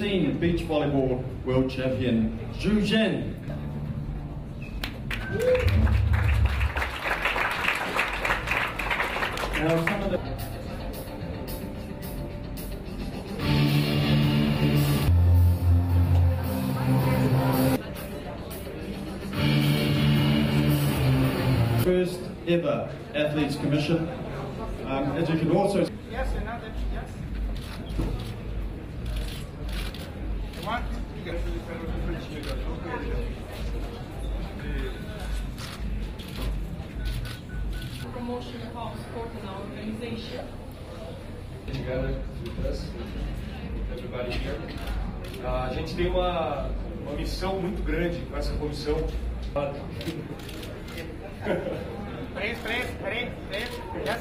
2014 beach volleyball world champion, Zhu Zhen. Now some of the first ever Athletes Commission. As you can also see, yes, another, yes. One, promotion of sport in our organization. Together with us, everybody here. A gente tem uma missão muito grande com essa comissão. Please, yes.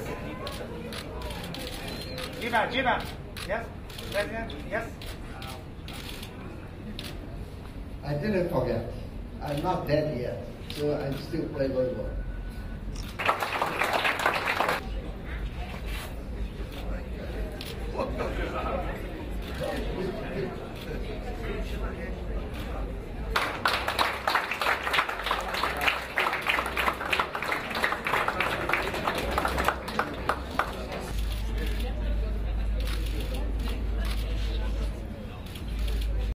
Jiva, yes, President, yes. I didn't forget. I'm not dead yet, so I still play volleyball.